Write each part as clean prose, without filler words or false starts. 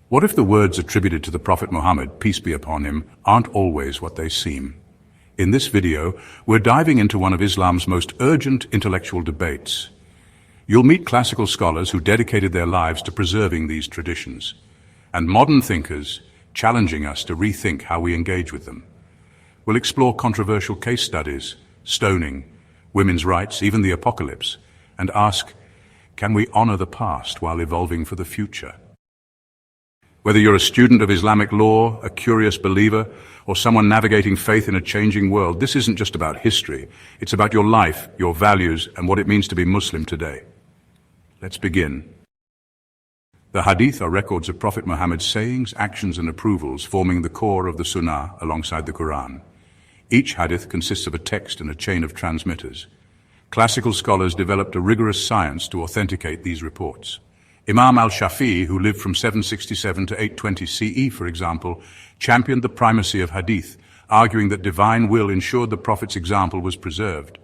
What if the words attributed to the Prophet Muhammad, peace be upon him, aren't always what they seem? In this video, we're diving into one of Islam's most urgent intellectual debates. You'll meet classical scholars who dedicated their lives to preserving these traditions, and modern thinkers challenging us to rethink how we engage with them. We'll explore controversial case studies, stoning, women's rights, even the apocalypse, and ask, can we honor the past while evolving for the future? Whether you're a student of Islamic law, a curious believer, or someone navigating faith in a changing world, this isn't just about history. It's about your life, your values, and what it means to be Muslim today. Let's begin. The Hadith are records of Prophet Muhammad's sayings, actions, and approvals, forming the core of the Sunnah alongside the Quran. Each Hadith consists of a text and a chain of transmitters. Classical scholars developed a rigorous science to authenticate these reports. Imam al-Shafi'i, who lived from 767 to 820 CE, for example, championed the primacy of hadith, arguing that divine will ensured the Prophet's example was preserved.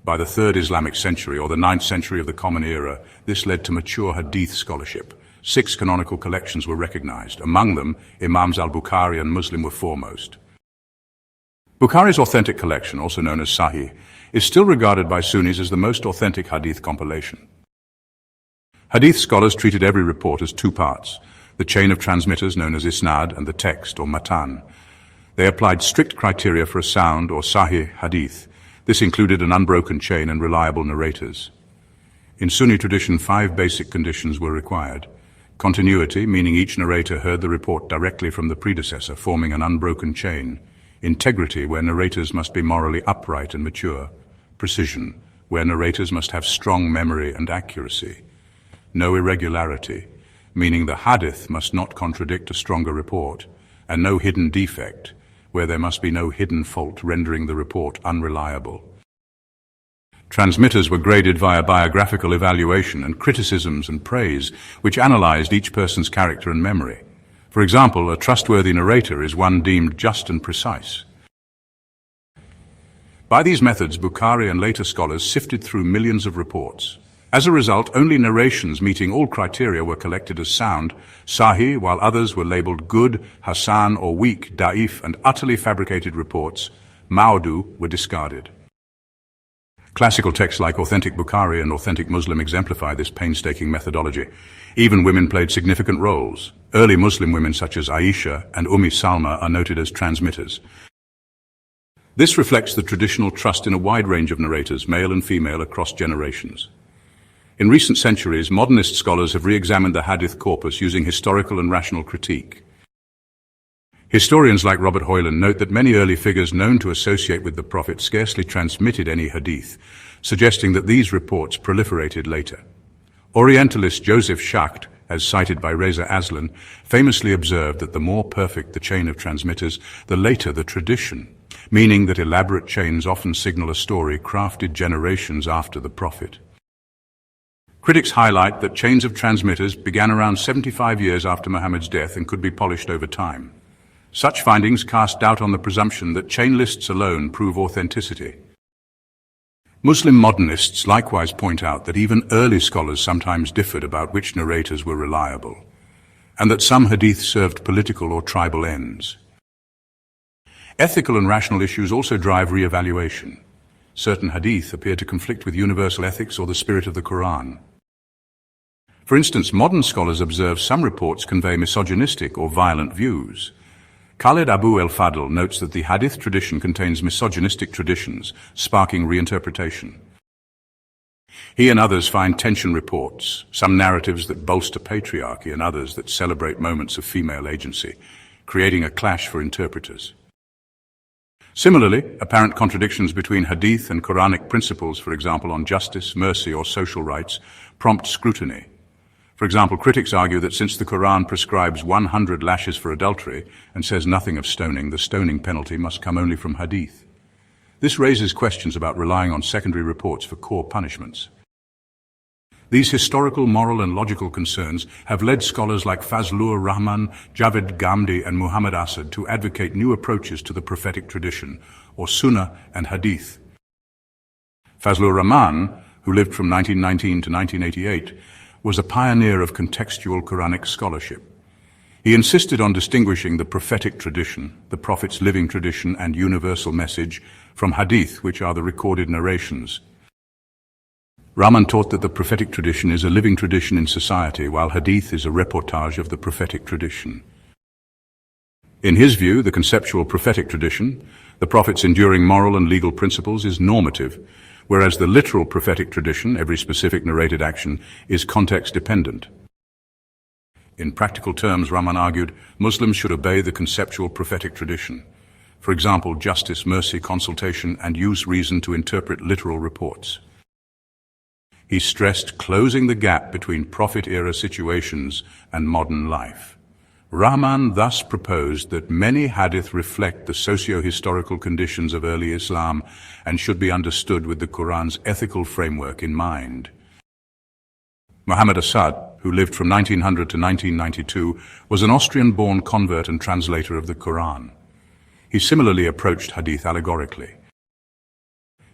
By the 3rd Islamic century, or the 9th century of the Common Era, this led to mature hadith scholarship. 6 canonical collections were recognized. Among them, Imams al-Bukhari and Muslim were foremost. Bukhari's authentic collection, also known as Sahih, is still regarded by Sunnis as the most authentic hadith compilation. Hadith scholars treated every report as 2 parts, the chain of transmitters known as isnad and the text or matan. They applied strict criteria for a sound or sahih hadith. This included an unbroken chain and reliable narrators. In Sunni tradition, 5 basic conditions were required. Continuity, meaning each narrator heard the report directly from the predecessor, forming an unbroken chain. Integrity, where narrators must be morally upright and mature. Precision, where narrators must have strong memory and accuracy. No irregularity, meaning the hadith must not contradict a stronger report, and no hidden defect, where there must be no hidden fault rendering the report unreliable. Transmitters were graded via biographical evaluation and criticisms and praise, which analyzed each person's character and memory. For example, a trustworthy narrator is one deemed just and precise. By these methods, Bukhari and later scholars sifted through millions of reports. As a result, only narrations meeting all criteria were collected as sound, sahih, while others were labeled good, hasan, or weak, da'if, and utterly fabricated reports, maudu, were discarded. Classical texts like authentic Bukhari and authentic Muslim exemplify this painstaking methodology. Even women played significant roles. Early Muslim women such as Aisha and Salma are noted as transmitters. This reflects the traditional trust in a wide range of narrators, male and female, across generations. In recent centuries, modernist scholars have re-examined the hadith corpus using historical and rational critique. Historians like Robert Hoyland note that many early figures known to associate with the Prophet scarcely transmitted any hadith, suggesting that these reports proliferated later. Orientalist Joseph Schacht, as cited by Reza Aslan, famously observed that the more perfect the chain of transmitters, the later the tradition, meaning that elaborate chains often signal a story crafted generations after the Prophet. Critics highlight that chains of transmitters began around 75 years after Muhammad's death and could be polished over time. Such findings cast doubt on the presumption that chain lists alone prove authenticity. Muslim modernists likewise point out that even early scholars sometimes differed about which narrators were reliable, and that some hadith served political or tribal ends. Ethical and rational issues also drive re-evaluation. Certain hadith appear to conflict with universal ethics or the spirit of the Quran. For instance, modern scholars observe some reports convey misogynistic or violent views. Khaled Abu el-Fadl notes that the hadith tradition contains misogynistic traditions, sparking reinterpretation. He and others find tension reports, some narratives that bolster patriarchy and others that celebrate moments of female agency, creating a clash for interpreters. Similarly, apparent contradictions between hadith and Quranic principles, for example on justice, mercy, or social rights, prompt scrutiny. For example, critics argue that since the Quran prescribes 100 lashes for adultery and says nothing of stoning, the stoning penalty must come only from hadith. This raises questions about relying on secondary reports for core punishments. These historical, moral, and logical concerns have led scholars like Fazlur Rahman, Javed Ghamdi, and Muhammad Asad to advocate new approaches to the prophetic tradition, or Sunnah and Hadith. Fazlur Rahman, who lived from 1919 to 1988, was a pioneer of contextual Quranic scholarship. He insisted on distinguishing the prophetic tradition, the Prophet's living tradition and universal message, from Hadith, which are the recorded narrations. Rahman taught that the prophetic tradition is a living tradition in society, while Hadith is a reportage of the prophetic tradition. In his view, the conceptual prophetic tradition, the Prophet's enduring moral and legal principles, is normative, whereas the literal prophetic tradition, every specific narrated action, is context-dependent. In practical terms, Rahman argued, Muslims should obey the conceptual prophetic tradition. For example, justice, mercy, consultation, and use reason to interpret literal reports. He stressed closing the gap between Prophet-era situations and modern life. Rahman thus proposed that many hadith reflect the socio-historical conditions of early Islam and should be understood with the Quran's ethical framework in mind. Muhammad Asad, who lived from 1900 to 1992, was an Austrian-born convert and translator of the Quran. He similarly approached hadith allegorically.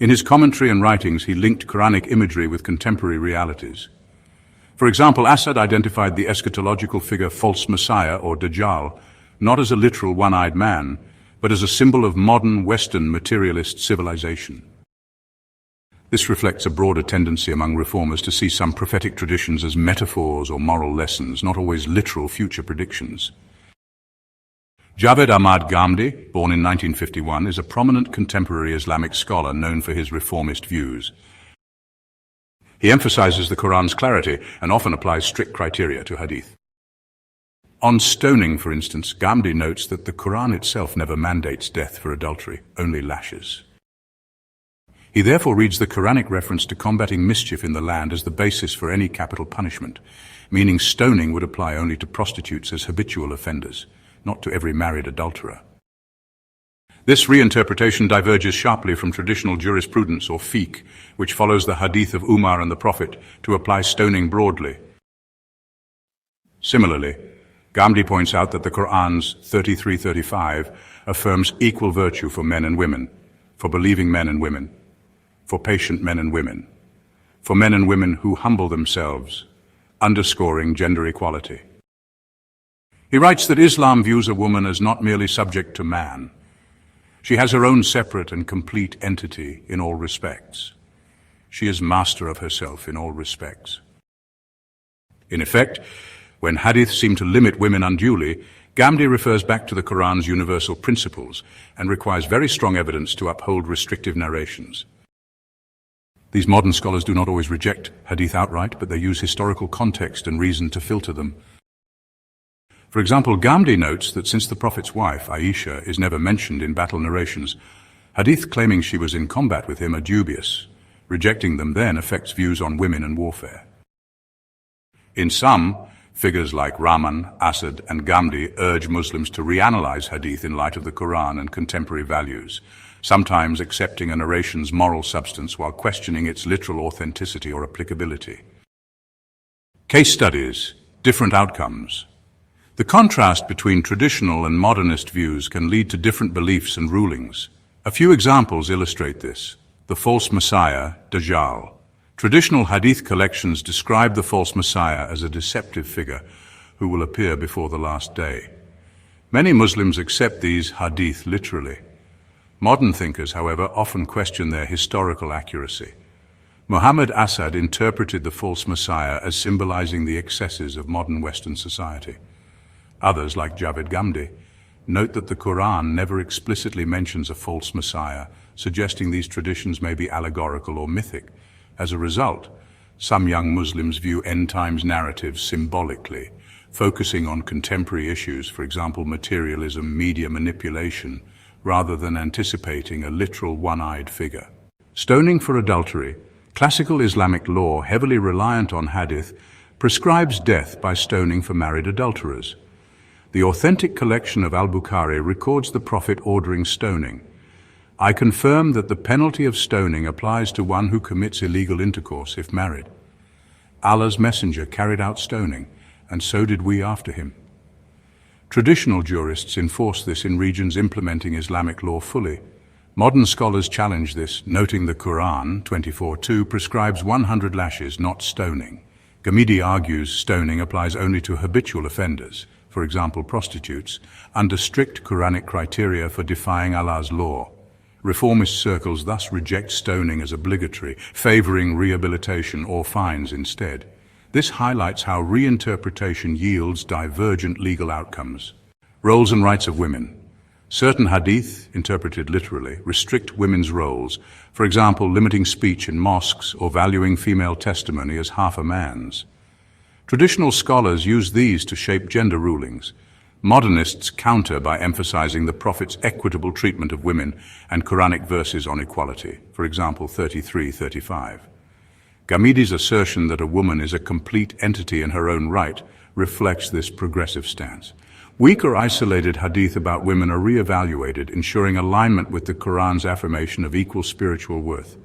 In his commentary and writings, he linked Quranic imagery with contemporary realities. For example, Asad identified the eschatological figure false Messiah or Dajjal not as a literal one-eyed man, but as a symbol of modern Western materialist civilization. This reflects a broader tendency among reformers to see some prophetic traditions as metaphors or moral lessons, not always literal future predictions. Javed Ahmad Ghamdi, born in 1951, is a prominent contemporary Islamic scholar known for his reformist views. He emphasizes the Quran's clarity and often applies strict criteria to hadith. On stoning, for instance, Ghamdi notes that the Quran itself never mandates death for adultery, only lashes. He therefore reads the Quranic reference to combating mischief in the land as the basis for any capital punishment, meaning stoning would apply only to prostitutes as habitual offenders, not to every married adulterer. This reinterpretation diverges sharply from traditional jurisprudence or fiqh, which follows the hadith of Umar and the Prophet to apply stoning broadly. Similarly, Ghamdi points out that the Quran's 33:35 affirms equal virtue for men and women, for believing men and women, for patient men and women, for men and women who humble themselves, underscoring gender equality. He writes that Islam views a woman as not merely subject to man. She has her own separate and complete entity in all respects. She is master of herself in all respects. In effect, when hadith seem to limit women unduly, Ghamdi refers back to the Quran's universal principles and requires very strong evidence to uphold restrictive narrations. These modern scholars do not always reject hadith outright, but they use historical context and reason to filter them. For example, Ghamdi notes that since the Prophet's wife, Aisha, is never mentioned in battle narrations, hadith claiming she was in combat with him are dubious. Rejecting them then affects views on women and warfare. In sum, figures like Rahman, Asad, and Ghamdi urge Muslims to reanalyze hadith in light of the Quran and contemporary values, sometimes accepting a narration's moral substance while questioning its literal authenticity or applicability. Case studies, different outcomes. The contrast between traditional and modernist views can lead to different beliefs and rulings. A few examples illustrate this. The false Messiah, Dajjal. Traditional hadith collections describe the false Messiah as a deceptive figure who will appear before the last day. Many Muslims accept these hadith literally. Modern thinkers, however, often question their historical accuracy. Muhammad Asad interpreted the false Messiah as symbolizing the excesses of modern Western society. Others, like Javed Ghamdi, note that the Quran never explicitly mentions a false Messiah, suggesting these traditions may be allegorical or mythic. As a result, some young Muslims view end times narratives symbolically, focusing on contemporary issues, for example, materialism, media manipulation, rather than anticipating a literal one-eyed figure. Stoning for adultery. Classical Islamic law, heavily reliant on hadith, prescribes death by stoning for married adulterers. The authentic collection of Al-Bukhari records the Prophet ordering stoning. I confirm that the penalty of stoning applies to one who commits illegal intercourse if married. Allah's Messenger carried out stoning, and so did we after him. Traditional jurists enforce this in regions implementing Islamic law fully. Modern scholars challenge this, noting the Quran 24:2 prescribes 100 lashes, not stoning. Ghamidi argues stoning applies only to habitual offenders, for example prostitutes, under strict Quranic criteria for defying Allah's law. Reformist circles thus reject stoning as obligatory, favoring rehabilitation or fines instead. This highlights how reinterpretation yields divergent legal outcomes. Roles and rights of women. Certain hadith, interpreted literally, restrict women's roles, for example, limiting speech in mosques or valuing female testimony as half a man's. Traditional scholars use these to shape gender rulings. Modernists counter by emphasizing the Prophet's equitable treatment of women and Quranic verses on equality, for example 33-35. Ghamidi's assertion that a woman is a complete entity in her own right reflects this progressive stance. Weak or isolated hadith about women are re-evaluated, ensuring alignment with the Quran's affirmation of equal spiritual worth.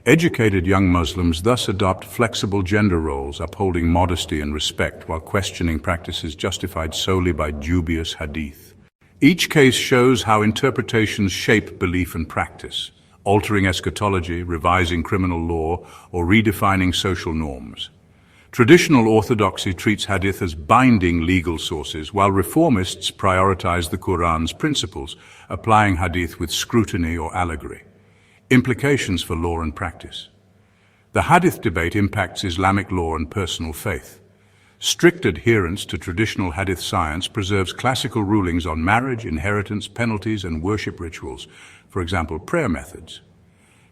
Educated young Muslims thus adopt flexible gender roles, upholding modesty and respect while questioning practices justified solely by dubious hadith. Each case shows how interpretations shape belief and practice, altering eschatology, revising criminal law, or redefining social norms. Traditional orthodoxy treats hadith as binding legal sources, while reformists prioritize the Quran's principles, applying hadith with scrutiny or allegory. Implications for law and practice. The hadith debate impacts Islamic law and personal faith. Strict adherence to traditional hadith science preserves classical rulings on marriage, inheritance, penalties, and worship rituals, for example, prayer methods.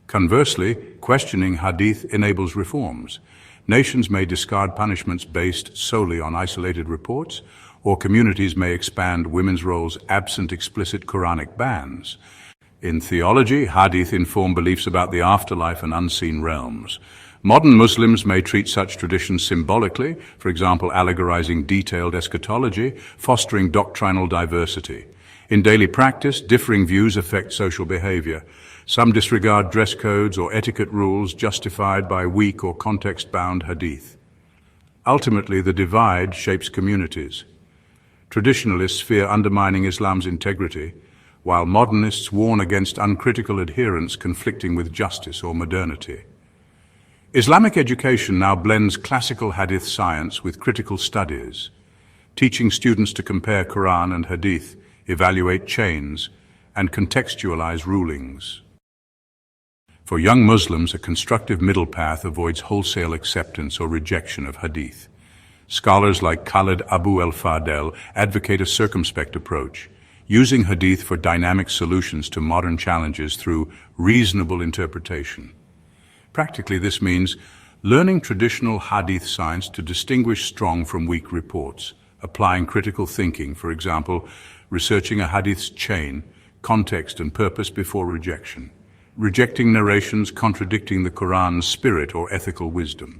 Conversely, questioning hadith enables reforms. Nations may discard punishments based solely on isolated reports, or communities may expand women's roles absent explicit Quranic bans. In theology, hadith inform beliefs about the afterlife and unseen realms. Modern Muslims may treat such traditions symbolically, for example, allegorizing detailed eschatology, fostering doctrinal diversity. In daily practice, differing views affect social behavior. Some disregard dress codes or etiquette rules justified by weak or context-bound hadith. Ultimately, the divide shapes communities. Traditionalists fear undermining Islam's integrity, while modernists warn against uncritical adherence conflicting with justice or modernity. Islamic education now blends classical hadith science with critical studies, teaching students to compare Quran and hadith, evaluate chains, and contextualize rulings. For young Muslims, a constructive middle path avoids wholesale acceptance or rejection of hadith. Scholars like Khalid Abu el-Fadel advocate a circumspect approach, using hadith for dynamic solutions to modern challenges through reasonable interpretation. Practically, this means learning traditional hadith science to distinguish strong from weak reports, applying critical thinking, for example, researching a hadith's chain, context and purpose before rejection, rejecting narrations contradicting the Quran's spirit or ethical wisdom.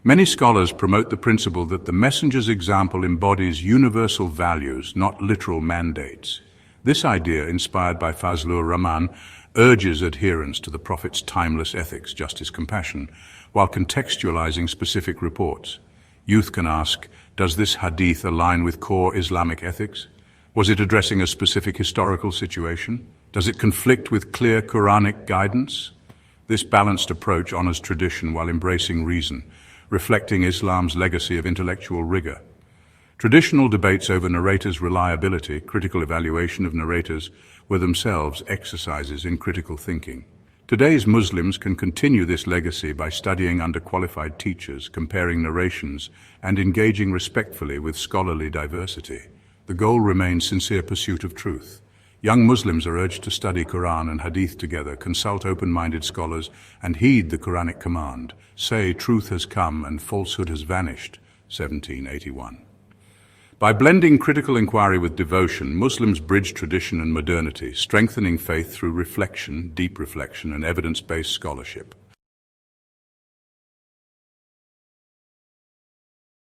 Many scholars promote the principle that the messenger's example embodies universal values, not literal mandates. This idea, inspired by Fazlur Rahman, urges adherence to the Prophet's timeless ethics, justice, compassion, while contextualizing specific reports. Youth can ask, does this hadith align with core Islamic ethics? Was it addressing a specific historical situation? Does it conflict with clear Quranic guidance? This balanced approach honors tradition while embracing reason, reflecting Islam's legacy of intellectual rigor. Traditional debates over narrators' reliability, critical evaluation of narrators, were themselves exercises in critical thinking. Today's Muslims can continue this legacy by studying under qualified teachers, comparing narrations, and engaging respectfully with scholarly diversity. The goal remains sincere pursuit of truth. Young Muslims are urged to study Quran and Hadith together, consult open-minded scholars, and heed the Quranic command, say truth has come and falsehood has vanished, 1781. By blending critical inquiry with devotion, Muslims bridge tradition and modernity, strengthening faith through reflection, deep reflection, and evidence-based scholarship.